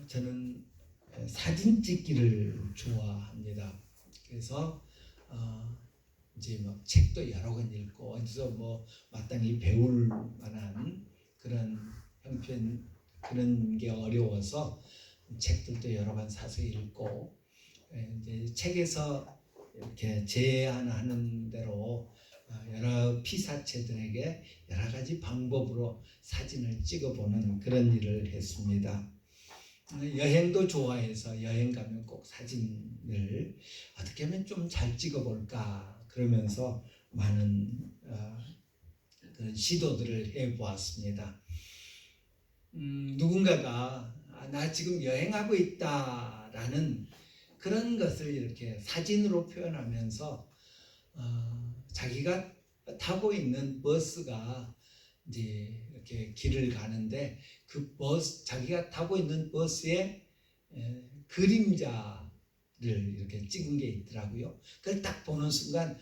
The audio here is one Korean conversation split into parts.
저는 사진 찍기를 좋아합니다. 그래서 이제 막 책도 여러 권 읽고 어디서 뭐 마땅히 배울 만한 그런 형편 그런 게 어려워서 책들도 여러 권 사서 읽고 이제 책에서 이렇게 제안하는 대로 여러 피사체들에게 여러 가지 방법으로 사진을 찍어보는 그런 일을 했습니다. 여행도 좋아해서 여행 가면 꼭 사진을 어떻게 하면 좀 잘 찍어볼까 그러면서 많은 그런 시도들을 해보았습니다. 누군가가 나 지금 여행하고 있다라는 그런 것을 이렇게 사진으로 표현하면서 자기가 타고 있는 버스가 이제 이렇게 길을 가는데 그 버스 자기가 타고 있는 버스의 그림자를 이렇게 찍은 게 있더라고요. 그걸 딱 보는 순간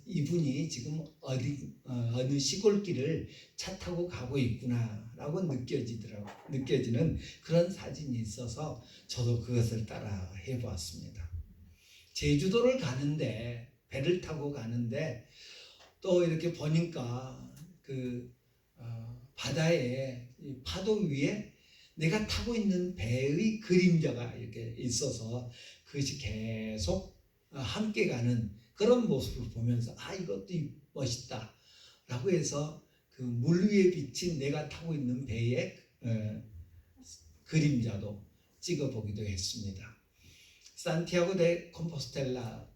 이분이 지금 어느 시골길을 차 타고 가고 있구나라고 느껴지는 그런 사진이 있어서 저도 그것을 따라 해보았습니다. 제주도를 가는데 배를 타고 가는데 또 이렇게 보니까 그 바다의 파도 위에 내가 타고 있는 배의 그림자가 이렇게 있어서 그것이 계속 함께 가는 그런 모습을 보면서 이것도 멋있다 라고 해서 그 물 위에 비친 내가 타고 있는 배의 그림자도 찍어보기도 했습니다. 산티아고 데 콤포스텔라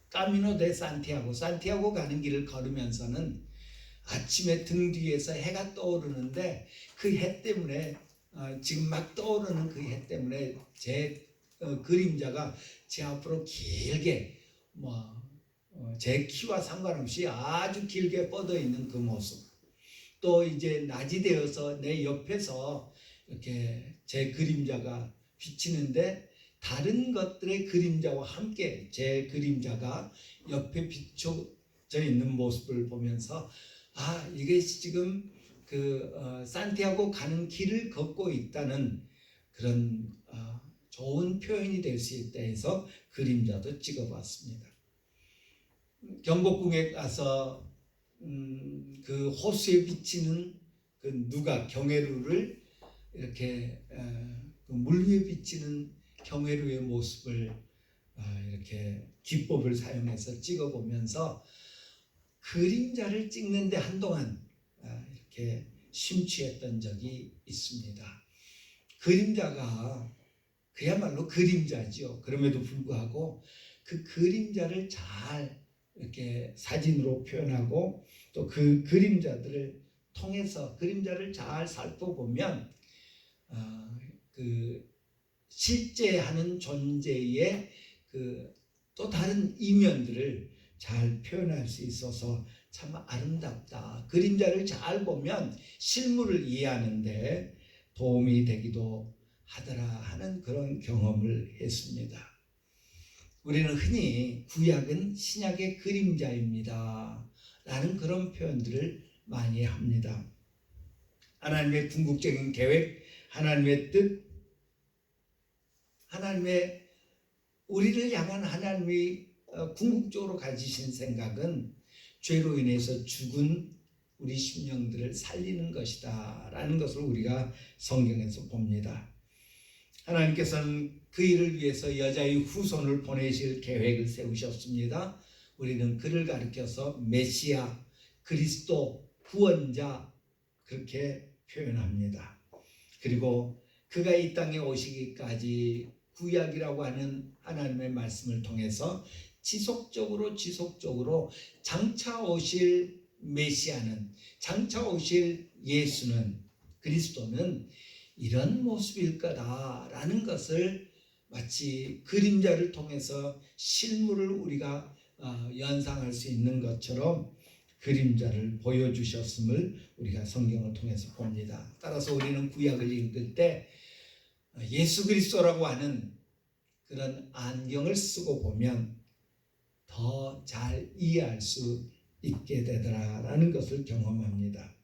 까미노 데 산티아고 가는 길을 걸으면서는 아침에 등 뒤에서 해가 떠오르는데 그 해 때문에 지금 막 떠오르는 그 해 때문에 제 그림자가 제 앞으로 길게 제 키와 상관없이 아주 길게 뻗어 있는 그 모습, 또 이제 낮이 되어서 내 옆에서 이렇게 제 그림자가 비치는데 다른 것들의 그림자와 함께 제 그림자가 옆에 비춰져 있는 모습을 보면서 이게 지금 산티아고 가는 길을 걷고 있다는 그런 좋은 표현이 될 수 있다 해서 그림자도 찍어봤습니다. 경복궁에 가서 그 호수에 비치는 그 누각 경회루를 이렇게 물 위에 비치는 경회루의 모습을 이렇게 기법을 사용해서 찍어보면서 그림자를 찍는데 한동안 이렇게 심취했던 적이 있습니다. 그림자가 그야말로 그림자죠. 그럼에도 불구하고 그 그림자를 잘 이렇게 사진으로 표현하고 또 그 그림자들을 통해서 그림자를 잘 살펴보면 그 실제 하는 존재의 그 또 다른 이면들을 잘 표현할 수 있어서 참 아름답다. 그림자를 잘 보면 실물을 이해하는데 도움이 되기도 하더라 하는 그런 경험을 했습니다. 우리는 흔히 구약은 신약의 그림자입니다 라는 그런 표현들을 많이 합니다. 하나님의 궁극적인 계획, 하나님의 뜻, 하나님의 우리를 향한 하나님의 궁극적으로 가지신 생각은 죄로 인해서 죽은 우리 심령들을 살리는 것이다 라는 것을 우리가 성경에서 봅니다. 하나님께서는 그 일을 위해서 여자의 후손을 보내실 계획을 세우셨습니다. 우리는 그를 가리켜서 메시아, 그리스도, 구원자 그렇게 표현합니다. 그리고 그가 이 땅에 오시기까지 구약이라고 하는 하나님의 말씀을 통해서 지속적으로 장차 오실 메시아는, 장차 오실 예수는, 그리스도는 이런 모습일 거다라는 것을 마치 그림자를 통해서 실물을 우리가 연상할 수 있는 것처럼 그림자를 보여주셨음을 우리가 성경을 통해서 봅니다. 따라서 우리는 구약을 읽을 때 예수 그리스도라고 하는 그런 안경을 쓰고 보면 더 잘 이해할 수 있게 되더라라는 것을 경험합니다.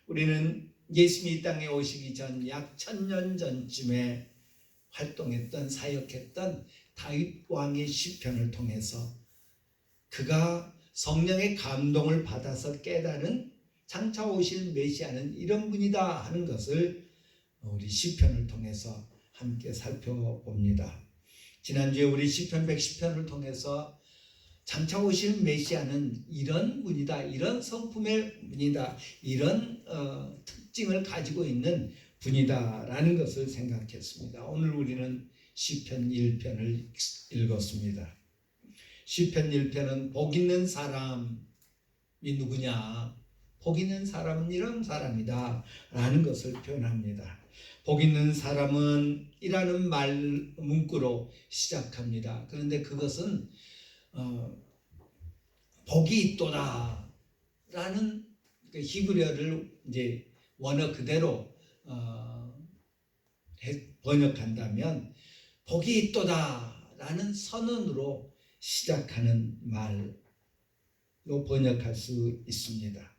우리는 예수님이 이 땅에 오시기 전 약 1000년 전쯤에 활동했던 사역했던 다윗 왕의 시편을 통해서 그가 성령의 감동을 받아서 깨달은 장차 오실 메시아는 이런 분이다 하는 것을 우리 시편을 통해서 함께 살펴봅니다. 지난주에 우리 시편 110편을 통해서 장차 오실 메시아는 이런 분이다, 이런 성품의 분이다, 이런 특징을 가지고 있는 분이다라는 것을 생각했습니다. 오늘 우리는 시편 1편을 읽었습니다. 시편 1편은 복 있는 사람이 누구냐? 복 있는 사람은 이런 사람이다 라는 것을 표현합니다. 복 있는 사람은 이라는 말 문구로 시작합니다. 그런데 그것은 복이 있도다 라는 그 히브리어를 이제 원어 그대로 번역한다면 복이 있도다 라는 선언으로 시작하는 말로 번역할 수 있습니다.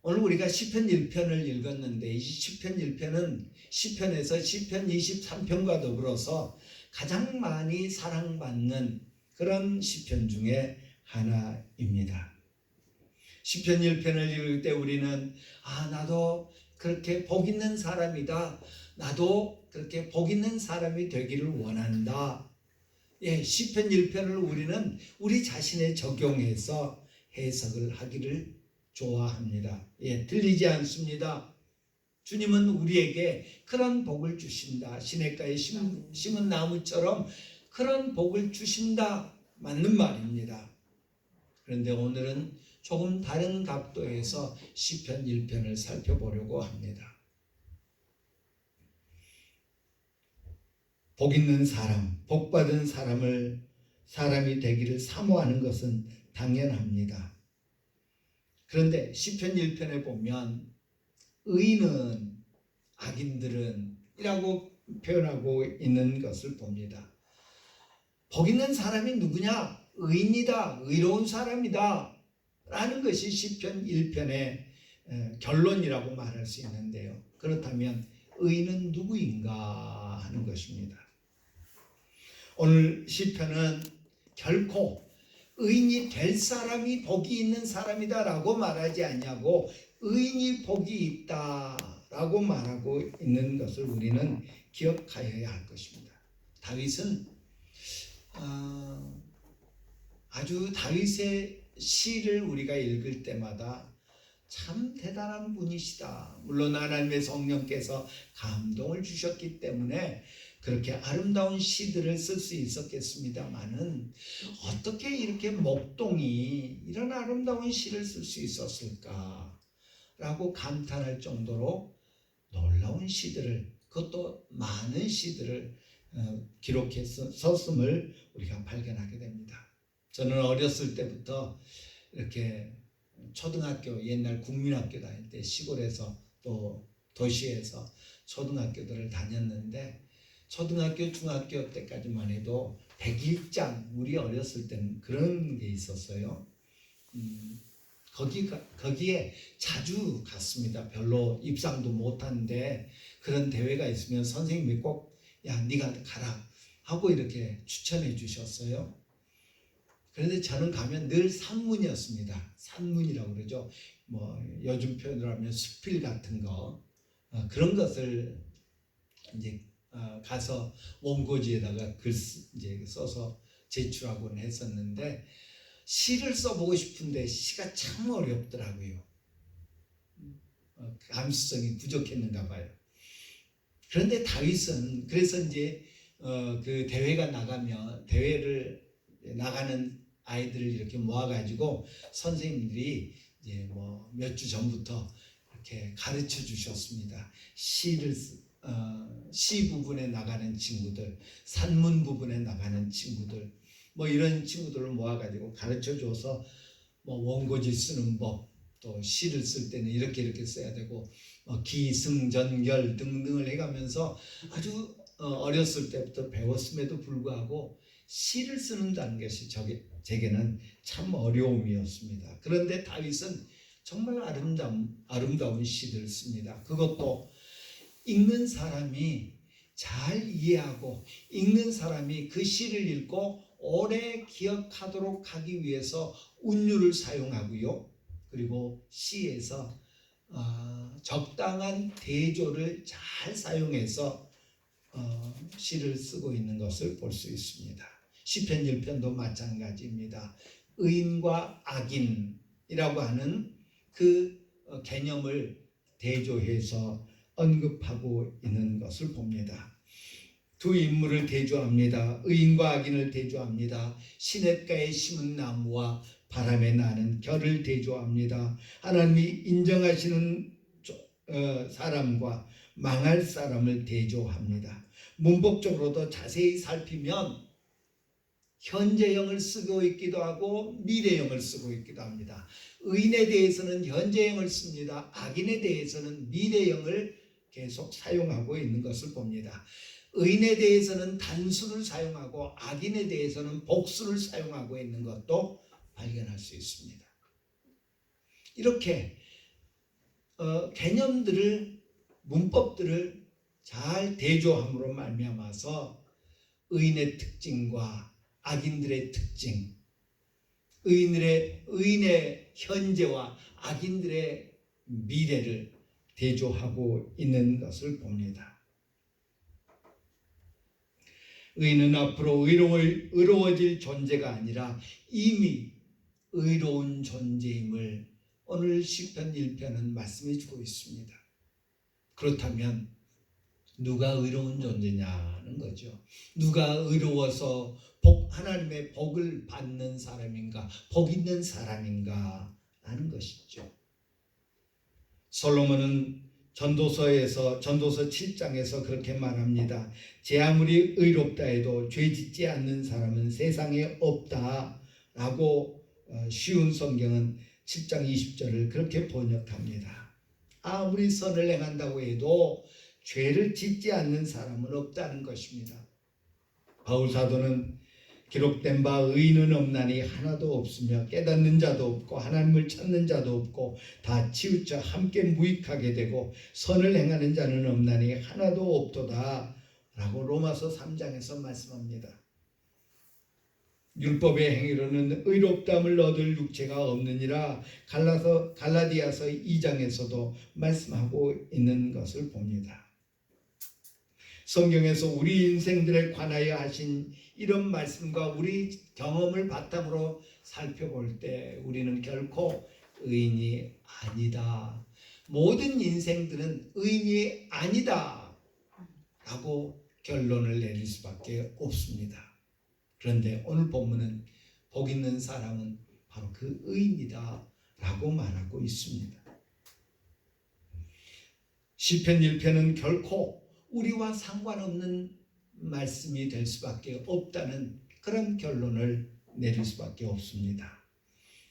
오늘 우리가 시편 1편을 읽었는데 이 시편 1편은 시편에서 시편 23편과 더불어서 가장 많이 사랑받는 그런 시편 중에 하나입니다. 시편 1편을 읽을 때 우리는 나도 그렇게 복 있는 사람이다. 나도 그렇게 복 있는 사람이 되기를 원한다. 시편 1편을 우리는 우리 자신에 적용해서 해석을 하기를 좋아합니다. 틀리지 않습니다. 주님은 우리에게 그런 복을 주신다. 시냇가에 심은 나무처럼 그런 복을 주신다. 맞는 말입니다. 그런데 오늘은 조금 다른 각도에서 시편 1편을 살펴보려고 합니다. 복 있는 사람, 복 받은 사람이 되기를 사모하는 것은 당연합니다. 그런데 시편 1편에 보면 의인은 악인들은 이라고 표현하고 있는 것을 봅니다. 복 있는 사람이 누구냐? 의인이다, 의로운 사람이다 라는 것이 시편 1편의 결론이라고 말할 수 있는데요. 그렇다면 의인은 누구인가 하는 것입니다. 오늘 시편은 결코 의인이 될 사람이 복이 있는 사람이다 라고 말하지 않냐고 의인이 복이 있다라고 말하고 있는 것을 우리는 기억하여야 할 것입니다. 다윗은 아주 다윗의 시를 우리가 읽을 때마다 참 대단한 분이시다. 물론 하나님의 성령께서 감동을 주셨기 때문에 그렇게 아름다운 시들을 쓸 수 있었겠습니다마는 어떻게 이렇게 목동이 이런 아름다운 시를 쓸 수 있었을까 라고 감탄할 정도로 놀라운 시들을, 그것도 많은 시들을 기록해서 썼음을 우리가 발견하게 됩니다. 저는 어렸을 때부터 이렇게 초등학교, 옛날 국민학교 다닐 때 시골에서 또 도시에서 초등학교들을 다녔는데 초등학교, 중학교 때까지만 해도 백일장, 우리 어렸을 때는 그런 게 있었어요. 거기에 자주 갔습니다. 별로 입상도 못하는데 그런 대회가 있으면 선생님이 꼭 네가 가라 하고 이렇게 추천해 주셨어요. 그런데 저는 가면 늘 산문이었습니다. 산문이라고 그러죠. 요즘 표현으로 하면 수필 같은 거 그런 것을 이제 가서 원고지에다가 글 이제 써서 제출하곤 했었는데 시를 써보고 싶은데 시가 참 어렵더라고요. 감수성이 부족했는가 봐요. 그런데 다윗은 그래서 이제 그 대회가 나가면 대회를 나가는 아이들을 이렇게 모아가지고 선생님들이 이제 몇 주 전부터 이렇게 가르쳐 주셨습니다. 시 부분에 나가는 친구들, 산문 부분에 나가는 친구들, 이런 친구들을 모아가지고 가르쳐 줘서 원고지 쓰는 법, 또 시를 쓸 때는 이렇게 써야 되고 기승전결 등등을 해가면서 아주 어렸을 때부터 배웠음에도 불구하고 시를 쓰는다는 것이 제게는 참 어려움이었습니다. 그런데 다윗은 정말 아름다운 시를 씁니다. 그것도 읽는 사람이 잘 이해하고 읽는 사람이 그 시를 읽고 오래 기억하도록 하기 위해서 운율을 사용하고요. 그리고 시에서 적당한 대조를 잘 사용해서 시를 쓰고 있는 것을 볼 수 있습니다. 시편 1편도 마찬가지입니다. 의인과 악인이라고 하는 그 개념을 대조해서 언급하고 있는 것을 봅니다. 두 인물을 대조합니다. 의인과 악인을 대조합니다. 시냇가에 심은 나무와 바람에 나는 결을 대조합니다. 하나님이 인정하시는 사람과 망할 사람을 대조합니다. 문법적으로도 자세히 살피면 현재형을 쓰고 있기도 하고 미래형을 쓰고 있기도 합니다. 의인에 대해서는 현재형을 씁니다. 악인에 대해서는 미래형을 계속 사용하고 있는 것을 봅니다. 의인에 대해서는 단수를 사용하고 악인에 대해서는 복수를 사용하고 있는 것도 발견할 수 있습니다. 이렇게 개념들을, 문법들을 잘 대조함으로 말미암아서 의인의 특징과 악인들의 특징, 의인의 현재와 악인들의 미래를 대조하고 있는 것을 봅니다. 의인은 앞으로 의로워질 존재가 아니라 이미 의로운 존재임을 오늘 시편 1편은 말씀해 주고 있습니다. 그렇다면 누가 의로운 존재냐는 거죠. 누가 의로워서 하나님의 복을 받는 사람인가, 복 있는 사람인가 하는 것이죠. 솔로몬은 전도서 7장에서 그렇게 말합니다. 제 아무리 의롭다 해도 죄 짓지 않는 사람은 세상에 없다 라고 쉬운 성경은 7장 20절을 그렇게 번역합니다. 아무리 선을 행한다고 해도 죄를 짓지 않는 사람은 없다는 것입니다. 바울 사도는 기록된 바 의인은 없나니 하나도 없으며 깨닫는 자도 없고 하나님을 찾는 자도 없고 다 치우쳐 함께 무익하게 되고 선을 행하는 자는 없나니 하나도 없도다 라고 로마서 3장에서 말씀합니다. 율법의 행위로는 의롭다함을 얻을 육체가 없느니라 갈라디아서 2장에서도 말씀하고 있는 것을 봅니다. 성경에서 우리 인생들에 관하여 하신 이런 말씀과 우리 경험을 바탕으로 살펴볼 때 우리는 결코 의인이 아니다. 모든 인생들은 의인이 아니다 라고 결론을 내릴 수밖에 없습니다. 그런데 오늘 본문은 복 있는 사람은 바로 그 의인이다 라고 말하고 있습니다. 시편 1편은 결코 우리와 상관없는 말씀이 될 수밖에 없다는 그런 결론을 내릴 수밖에 없습니다.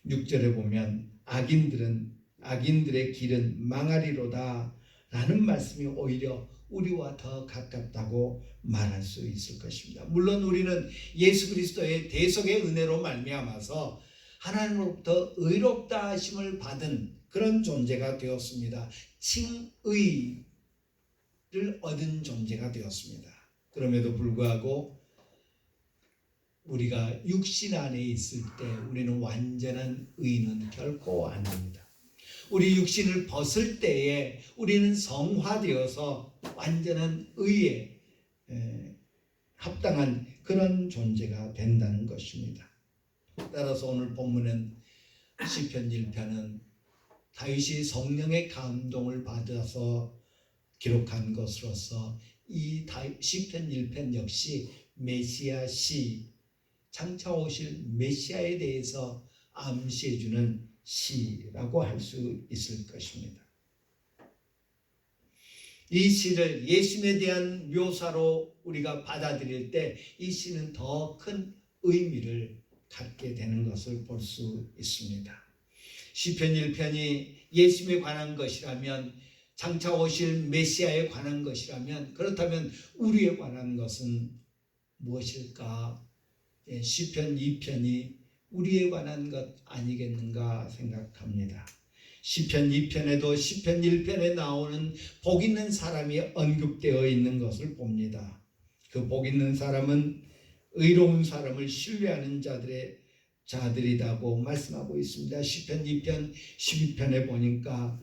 6절에 보면 악인들의 길은 망하리로다 라는 말씀이 오히려 우리와 더 가깝다고 말할 수 있을 것입니다. 물론 우리는 예수 그리스도의 대속의 은혜로 말미암아서 하나님으로부터 의롭다 하심을 받은 그런 존재가 되었습니다. 칭의를 얻은 존재가 되었습니다. 그럼에도 불구하고 우리가 육신 안에 있을 때 우리는 완전한 의인은 결코 아닙니다. 우리 육신을 벗을 때에 우리는 성화되어서 완전한 의에 합당한 그런 존재가 된다는 것입니다. 따라서 오늘 본문은 시편 1편은 다윗이 성령의 감동을 받아서 기록한 것으로서 이 시편 1편 역시 메시아 시, 장차 오실 메시아에 대해서 암시해주는 시라고 할 수 있을 것입니다. 이 시를 예수님에 대한 묘사로 우리가 받아들일 때 이 시는 더 큰 의미를 갖게 되는 것을 볼 수 있습니다. 시편 1편이 예수님에 관한 것이라면, 장차 오실 메시아에 관한 것이라면, 그렇다면 우리에 관한 것은 무엇일까? 시편 2편이 우리에 관한 것 아니겠는가 생각합니다. 시편 2편에도 시편 1편에 나오는 복 있는 사람이 언급되어 있는 것을 봅니다. 그 복 있는 사람은 의로운 사람을 신뢰하는 자들이라고 말씀하고 있습니다. 시편 2편 12편에 보니까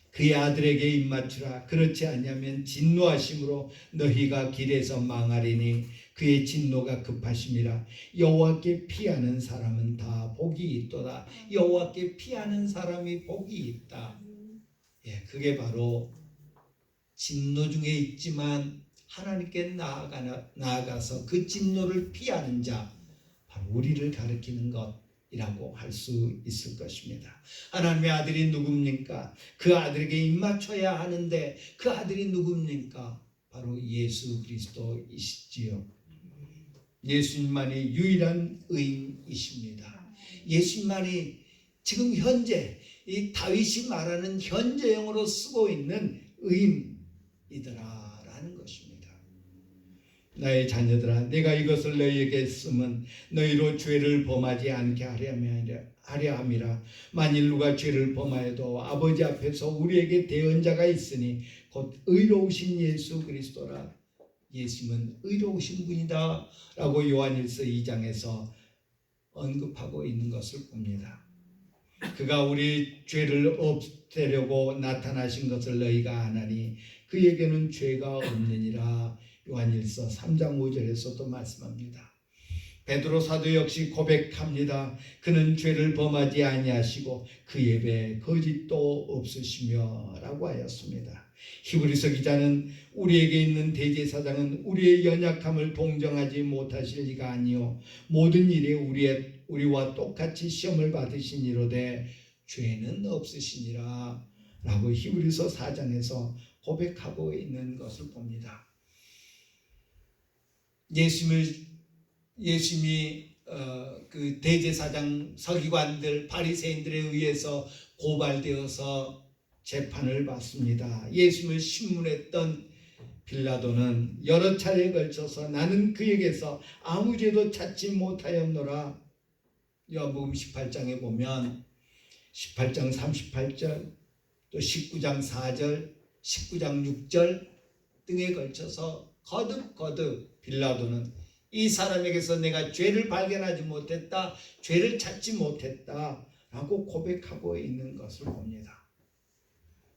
그의 아들에게 입맞추라. 그렇지 아니하면 진노하심으로 너희가 길에서 망하리니 그의 진노가 급하심이라. 여호와께 피하는 사람은 다 복이 있도다. 여호와께 피하는 사람이 복이 있다. 그게 바로 진노 중에 있지만 하나님께 나아가서 그 진노를 피하는 자, 바로 우리를 가리키는 것이라고 할 수 있을 것입니다. 하나님의 아들이 누굽니까? 그 아들에게 입맞춰야 하는데 그 아들이 누굽니까? 바로 예수 그리스도이시지요. 예수님만이 유일한 의인이십니다. 예수님만이 지금 현재 이 다윗이 말하는 현재형으로 쓰고 있는 의인이더라라는 것입니다. 나의 자녀들아, 내가 이것을 너희에게 쓰면 너희로 죄를 범하지 않게 하려 함이라. 만일 누가 죄를 범하여도 아버지 앞에서 우리에게 대언자가 있으니 곧 의로우신 예수 그리스도라. 예수님은 의로우신 분이다 라고 요한일서 2장에서 언급하고 있는 것을 봅니다. 그가 우리 죄를 없애려고 나타나신 것을 너희가 아나니 그에게는 죄가 없느니라. 요한일서 3장 5절에서도 말씀합니다. 베드로 사도 역시 고백합니다. 그는 죄를 범하지 아니하시고 그 예배에 거짓도 없으시며 라고 하였습니다. 히브리서 기자는 우리에게 있는 대제사장은 우리의 연약함을 동정하지 못하실 리가 아니요 모든 일에 우리와 똑같이 시험을 받으시니로되 죄는 없으시니라 라고 히브리서 4장에서 고백하고 있는 것을 봅니다. 예수님이 그 대제사장 서기관들 바리새인들에 의해서 고발되어서 재판을 받습니다. 예수님을 신문했던 빌라도는 여러 차례에 걸쳐서 나는 그에게서 아무 죄도 찾지 못하였노라. 요한복음 18장에 보면 18장 38절 또 19장 4절 19장 6절 등에 걸쳐서 거듭 빌라도는 이 사람에게서 내가 죄를 발견하지 못했다, 죄를 찾지 못했다 라고 고백하고 있는 것을 봅니다.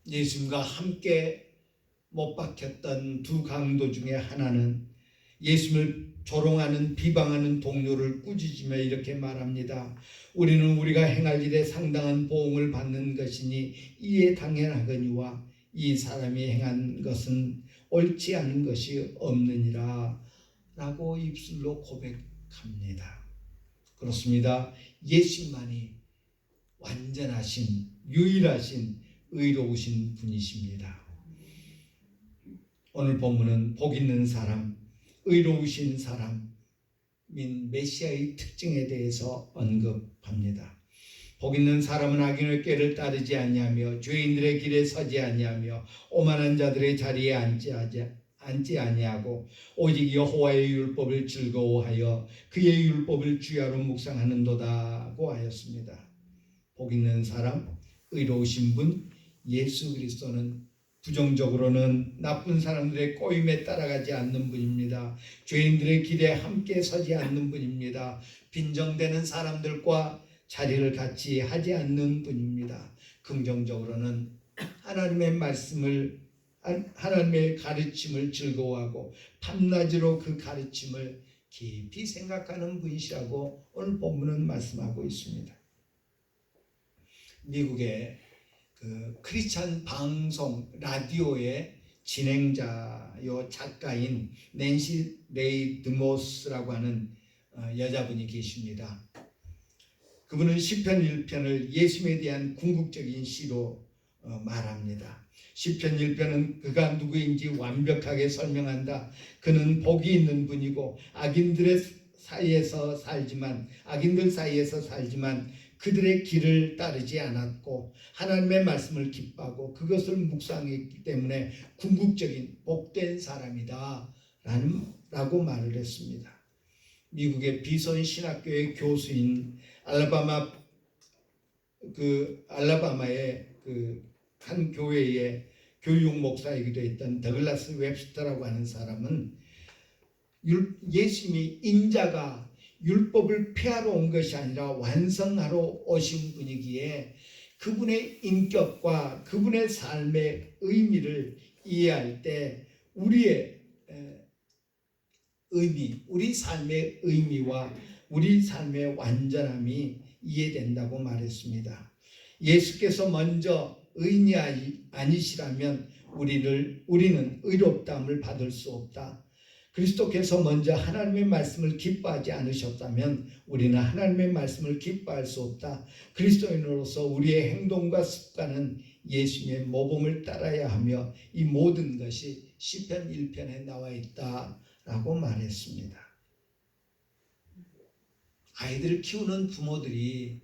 예수님과 함께 못 박혔던 두 강도 중에 하나는 예수님을 조롱하는 비방하는 동료를 꾸짖으며 이렇게 말합니다. 우리는 우리가 행할 일에 상당한 보응을 받는 것이니 이에 당연하거니와 이 사람이 행한 것은 옳지 않은 것이 없느니라 라고 입술로 고백합니다. 그렇습니다. 예수님만이 완전하신 유일하신 의로우신 분이십니다. 오늘 본문은 복 있는 사람, 의로우신 사람인 메시아의 특징에 대해서 언급합니다. 복 있는 사람은 악인의 꾀를 따르지 아니하며 죄인들의 길에 서지 아니하며 오만한 자들의 자리에 앉지 아니하고 오직 여호와의 율법을 즐거워하여 그의 율법을 주야로 묵상하는도다고 하였습니다. 복 있는 사람, 의로우신 분 예수 그리스도는 부정적으로는 나쁜 사람들의 꼬임에 따라가지 않는 분입니다. 죄인들의 길에 함께 서지 않는 분입니다. 빈정대는 사람들과 자리를 같이 하지 않는 분입니다. 긍정적으로는 하나님의 가르침을 즐거워하고 밤낮으로 그 가르침을 깊이 생각하는 분이시라고 오늘 본문은 말씀하고 있습니다. 미국의 그 크리스찬 방송 라디오의 진행자요 작가인 낸시 레이 드모스라고 하는 여자분이 계십니다. 그분은 시편 1편을 예수님에 대한 궁극적인 시로 말합니다. 시편 1편은 그가 누구인지 완벽하게 설명한다. 그는 복이 있는 분이고 악인들 사이에서 살지만 그들의 길을 따르지 않았고 하나님의 말씀을 기뻐하고 그것을 묵상했기 때문에 궁극적인 복된 사람이다 라고 말을 했습니다. 미국의 비선 신학교의 교수인 알라바마 그 알라바마의 그 한 교회의 교육 목사이기도 했던 더글라스 웹스터라고 하는 사람은 예수님이 인자가 율법을 폐하러 온 것이 아니라 완성하러 오신 분이기에 그분의 인격과 그분의 삶의 의미를 이해할 때 우리의 의미, 우리 삶의 의미와 우리 삶의 완전함이 이해된다고 말했습니다. 예수께서 먼저 의인이 아니시라면 우리는 의롭다함을 받을 수 없다. 그리스도께서 먼저 하나님의 말씀을 기뻐하지 않으셨다면 우리는 하나님의 말씀을 기뻐할 수 없다. 그리스도인으로서 우리의 행동과 습관은 예수님의 모범을 따라야 하며 이 모든 것이 시편 1편에 나와 있다라고 말했습니다. 아이들을 키우는 부모들이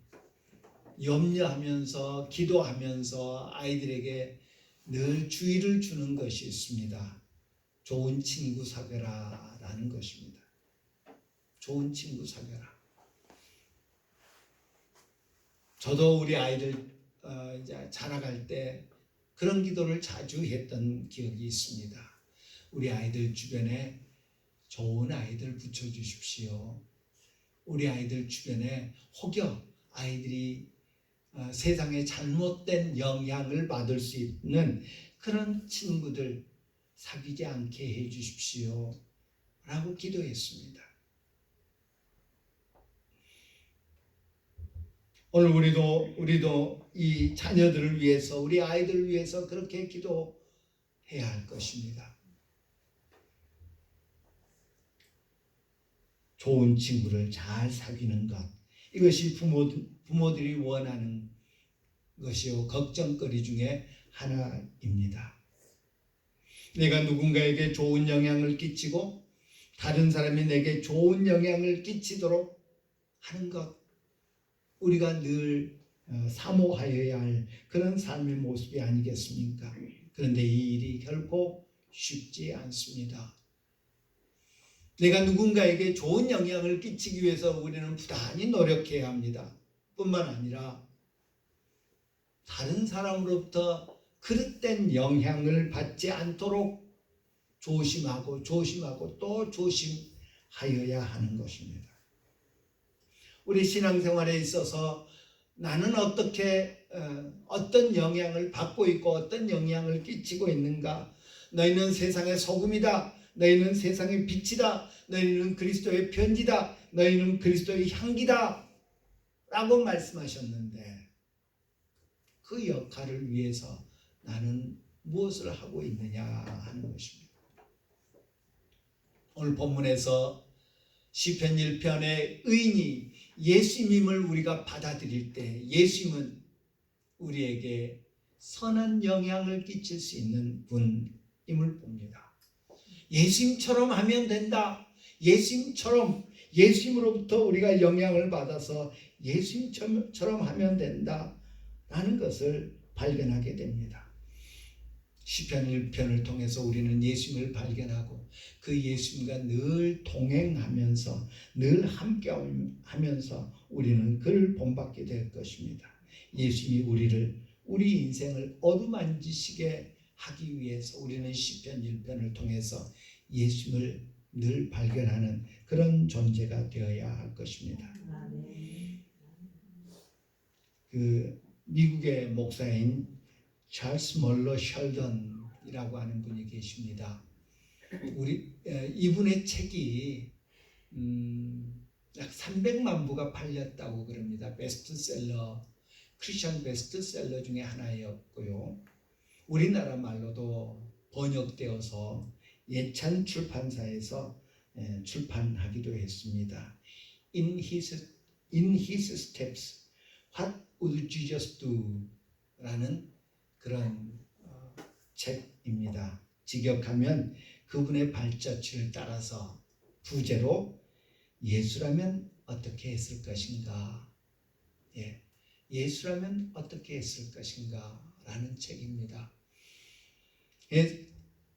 염려하면서 기도하면서 아이들에게 늘 주의를 주는 것이 있습니다. 좋은 친구 사귀라 라는 것입니다. 좋은 친구 사귀라. 저도 우리 아이들 이제 자라갈 때 그런 기도를 자주 했던 기억이 있습니다. 우리 아이들 주변에 좋은 아이들 붙여주십시오. 우리 아이들 주변에 혹여 아이들이 세상에 잘못된 영향을 받을 수 있는 그런 친구들 사귀지 않게 해 주십시오 라고 기도했습니다. 오늘 우리도 이 자녀들을 위해서 우리 아이들을 위해서 그렇게 기도해야 할 것입니다. 좋은 친구를 잘 사귀는 것, 이것이 부모들이 원하는 것이요 걱정거리 중에 하나입니다. 내가 누군가에게 좋은 영향을 끼치고 다른 사람이 내게 좋은 영향을 끼치도록 하는 것, 우리가 늘 사모하여야 할 그런 삶의 모습이 아니겠습니까? 그런데 이 일이 결코 쉽지 않습니다. 내가 누군가에게 좋은 영향을 끼치기 위해서 우리는 부단히 노력해야 합니다. 뿐만 아니라 다른 사람으로부터 그릇된 영향을 받지 않도록 조심하고 또 조심하여야 하는 것입니다. 우리 신앙생활에 있어서 나는 어떤 영향을 받고 있고 어떤 영향을 끼치고 있는가? 너희는 세상의 소금이다. 너희는 세상의 빛이다. 너희는 그리스도의 편지다. 너희는 그리스도의 향기다. 라고 말씀하셨는데 그 역할을 위해서 나는 무엇을 하고 있느냐 하는 것입니다. 오늘 본문에서 시편 1편의 의인이 예수님을 우리가 받아들일 때 예수님은 우리에게 선한 영향을 끼칠 수 있는 분임을 봅니다. 예수님처럼 하면 된다. 예수님으로부터 우리가 영향을 받아서 예수님처럼 하면 된다 라는 것을 발견하게 됩니다. 시편 1편을 통해서 우리는 예수님을 발견하고 그 예수님과 늘 동행하면서 늘 함께하면서 우리는 그를 본받게 될 것입니다. 예수님이 우리 인생을 어루만지시게 하기 위해서 우리는 시편 1편을 통해서 예수님을 늘 발견하는 그런 존재가 되어야 할 것입니다. 그 미국의 목사인 찰스 멀러 셜던이라고 하는 분이 계십니다. 이분의 책이 약 300만 부가 팔렸다고 그럽니다. 크리스천 베스트셀러 중에 하나였고요. 우리나라 말로도 번역되어서 예찬 출판사에서 출판하기도 했습니다. In his steps, what would Jesus do? 라는 그런 책입니다. 직역하면 그분의 발자취를 따라서 부제로 예수라면 어떻게 했을 것인가? 예수라면 어떻게 했을 것인가? 라는 책입니다.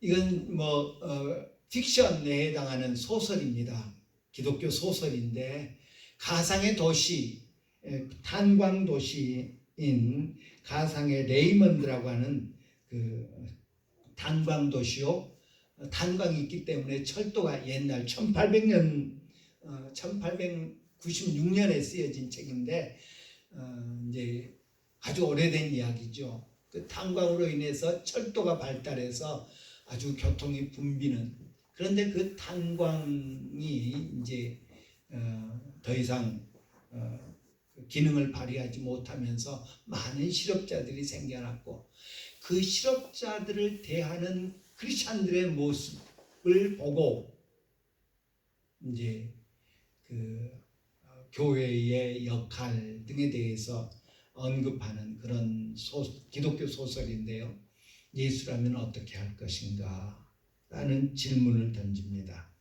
이건 픽션에 해당하는 소설입니다. 기독교 소설인데 가상의 도시, 탄광 도시 가상의 레이먼드라고 하는 그 탄광 도시요. 탄광이 있기 때문에 철도가 옛날 1800년 1896년에 쓰여진 책인데 이제 아주 오래된 이야기죠. 그 탄광으로 인해서 철도가 발달해서 아주 교통이 붐비는, 그런데 그 탄광이 이제 더 이상 기능을 발휘하지 못하면서 많은 실업자들이 생겨났고, 그 실업자들을 대하는 크리스찬들의 모습을 보고 이제 그 교회의 역할 등에 대해서 언급하는 그런 기독교 소설인데요. 예수라면 어떻게 할 것인가? 라는 질문을 던집니다.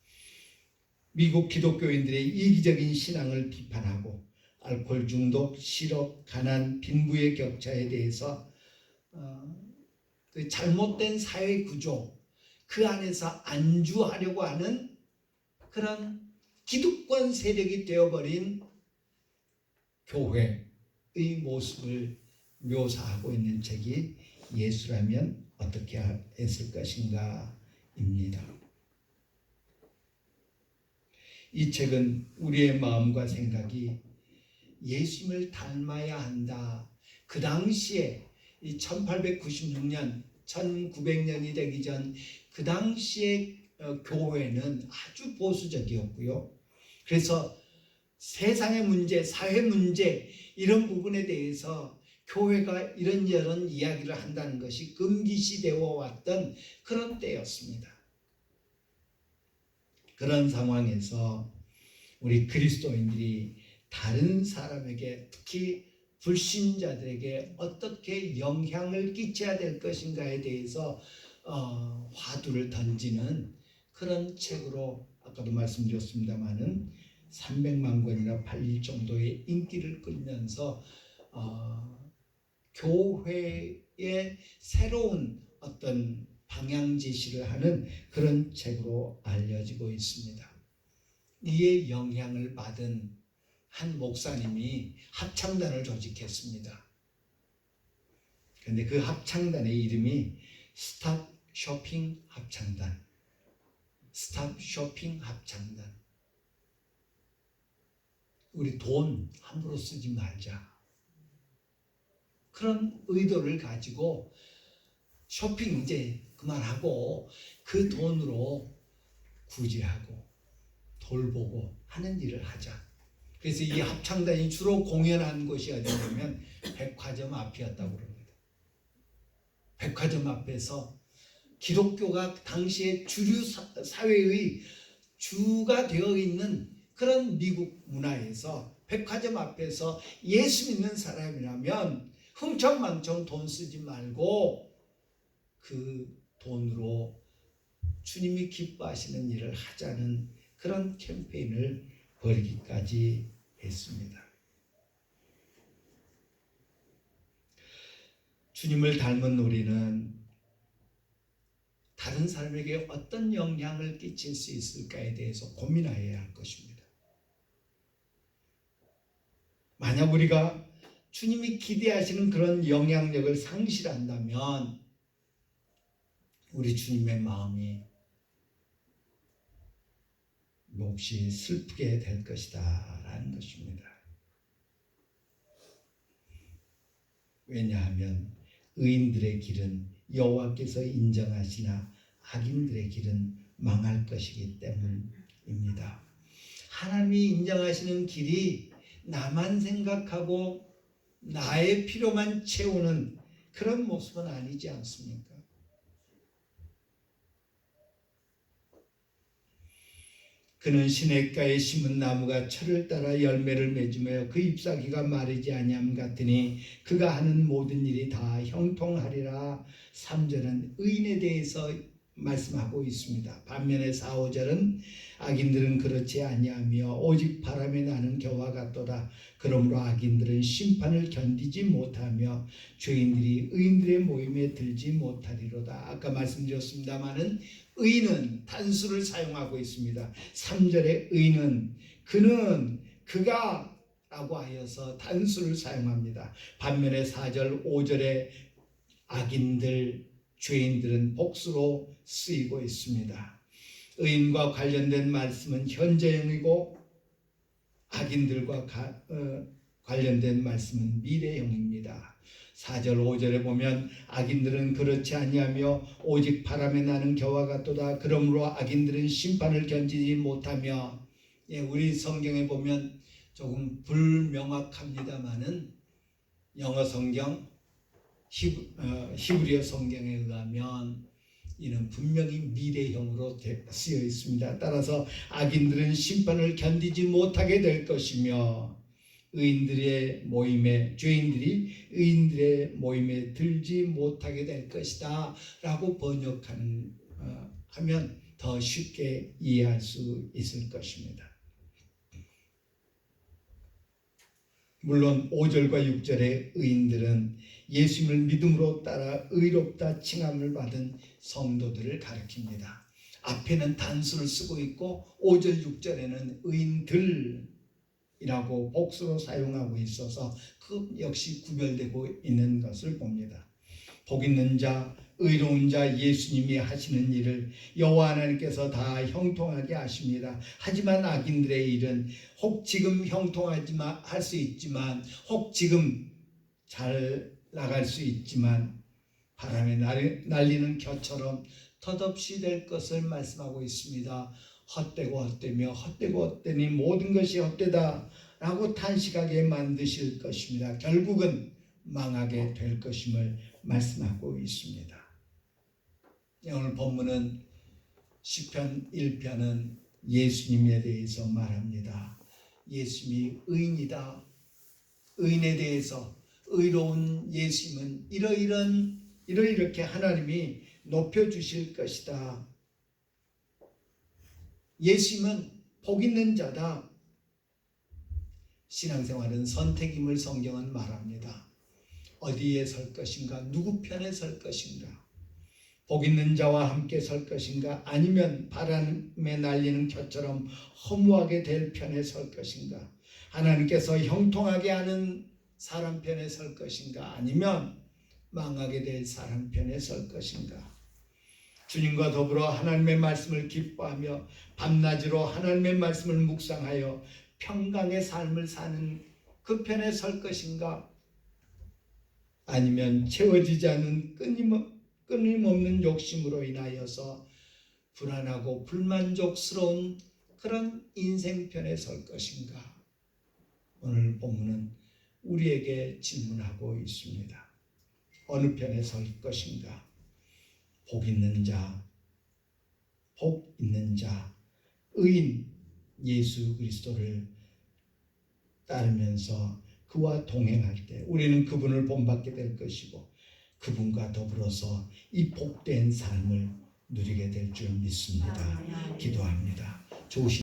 미국 기독교인들의 이기적인 신앙을 비판하고 알코올 중독, 실업, 가난, 빈부의 격차에 대해서 그 잘못된 사회 구조, 그 안에서 안주하려고 하는 그런 기득권 세력이 되어버린 교회의 모습을 묘사하고 있는 책이 예수라면 어떻게 했을 것인가 입니다. 이 책은 우리의 마음과 생각이 예수님을 닮아야 한다. 그 당시에 이 1896년 1900년이 되기 전 그 당시에 교회는 아주 보수적이었고요. 그래서 세상의 문제, 사회 문제 이런 부분에 대해서 교회가 이런저런 이야기를 한다는 것이 금기시되어 왔던 그런 때였습니다. 그런 상황에서 우리 그리스도인들이 다른 사람에게, 특히 불신자들에게 어떻게 영향을 끼쳐야 될 것인가에 대해서 화두를 던지는 그런 책으로, 아까도 말씀드렸습니다마는 300만 권이나 팔릴 정도의 인기를 끌면서 교회의 새로운 어떤 방향 제시를 하는 그런 책으로 알려지고 있습니다. 이에 영향을 받은 한 목사님이 합창단을 조직했습니다. 그런데 그 합창단의 이름이 스탑 쇼핑 합창단. 스탑 쇼핑 합창단. 우리 돈 함부로 쓰지 말자. 그런 의도를 가지고 쇼핑 이제 그만하고 그 돈으로 구제하고 돌보고 하는 일을 하자. 그래서 이 합창단이 주로 공연한 곳이 어디냐면 백화점 앞이었다고 그럽니다. 백화점 앞에서 기독교가 당시에 주류 사회의 주가 되어 있는 그런 미국 문화에서 백화점 앞에서 예수 믿는 사람이라면 흥청망청 돈 쓰지 말고 그 돈으로 주님이 기뻐하시는 일을 하자는 그런 캠페인을 벌이기까지 했습니다. 주님을 닮은 우리는 다른 사람에게 어떤 영향을 끼칠 수 있을까에 대해서 고민해야 할 것입니다. 만약 우리가 주님이 기대하시는 그런 영향력을 상실한다면 우리 주님의 마음이 몹시 슬프게 될 것이다 라는 것입니다. 왜냐하면 의인들의 길은 여호와께서 인정하시나 악인들의 길은 망할 것이기 때문입니다. 하나님이 인정하시는 길이 나만 생각하고 나의 필요만 채우는 그런 모습은 아니지 않습니까? 그는 시냇가에 심은 나무가 철을 따라 열매를 맺으며 그 잎사귀가 마르지 아니함 같으니 그가 하는 모든 일이 다 형통하리라. 3절은 의인에 대해서 말씀하고 있습니다. 반면에 4, 5절은 악인들은 그렇지 아니하며 오직 바람에 나는 겨와 같도다. 그러므로 악인들은 심판을 견디지 못하며 죄인들이 의인들의 모임에 들지 못하리로다. 아까 말씀드렸습니다마는 의인은 단수를 사용하고 있습니다. 3절의 의인은 그가 라고 하여서 단수를 사용합니다. 반면에 4절 5절에 악인들, 죄인들은 복수로 쓰이고 있습니다. 의인과 관련된 말씀은 현재형이고 악인들과 관련된 말씀은 미래형입니다. 4절 5절에 보면 악인들은 그렇지 아니하며 오직 바람에 나는 겨와 같도다. 그러므로 악인들은 심판을 견디지 못하며, 우리 성경에 보면 조금 불명확합니다마는 영어 성경 히브리어 성경에 의하면 이는 분명히 미래형으로 쓰여 있습니다. 따라서 악인들은 심판을 견디지 못하게 될 것이며 죄인들이 의인들의 모임에 들지 못하게 될 것이다 라고 번역하면 더 쉽게 이해할 수 있을 것입니다. 물론 5절과 6절의 의인들은 예수님을 믿음으로 따라 의롭다 칭함을 받은 성도들을 가리킵니다. 앞에는 단수를 쓰고 있고 5절 6절에는 의인들이라고 복수로 사용하고 있어서 그 역시 구별되고 있는 것을 봅니다. 복 있는 자, 의로운 자 예수님이 하시는 일을 여호와 하나님께서 다 형통하게 하십니다. 하지만 악인들의 일은 혹 지금 형통하지만 할 수 있지만, 혹 지금 잘 나갈 수 있지만 바람에 날리는 겨처럼 덧없이 될 것을 말씀하고 있습니다. 헛되고 헛되며 헛되고 헛되니 모든 것이 헛되다 라고 탄식하게 만드실 것입니다. 결국은 망하게 될 것임을 말씀하고 있습니다. 오늘 본문은 시편 1편은 예수님에 대해서 말합니다. 예수님이 의인이다. 의인에 대해서 의로운 예수님은 이렇게 하나님이 높여주실 것이다. 예수님은 복 있는 자다. 신앙생활은 선택임을 성경은 말합니다. 어디에 설 것인가? 누구 편에 설 것인가? 복 있는 자와 함께 설 것인가? 아니면 바람에 날리는 겨처럼 허무하게 될 편에 설 것인가? 하나님께서 형통하게 하는 사람 편에 설 것인가? 아니면 망하게 될 사람 편에 설 것인가? 주님과 더불어 하나님의 말씀을 기뻐하며 밤낮으로 하나님의 말씀을 묵상하여 평강의 삶을 사는 그 편에 설 것인가? 아니면 채워지지 않는 끊임없는 욕심으로 인하여서 불안하고 불만족스러운 그런 인생편에 설 것인가? 오늘 본문은 우리에게 질문하고 있습니다. 어느 편에 설 것인가? 복 있는 자, 의인 예수 그리스도를 따르면서 그와 동행할 때 우리는 그분을 본받게 될 것이고 그분과 더불어서 이 복된 삶을 누리게 될 줄 믿습니다. 기도합니다. 좋으신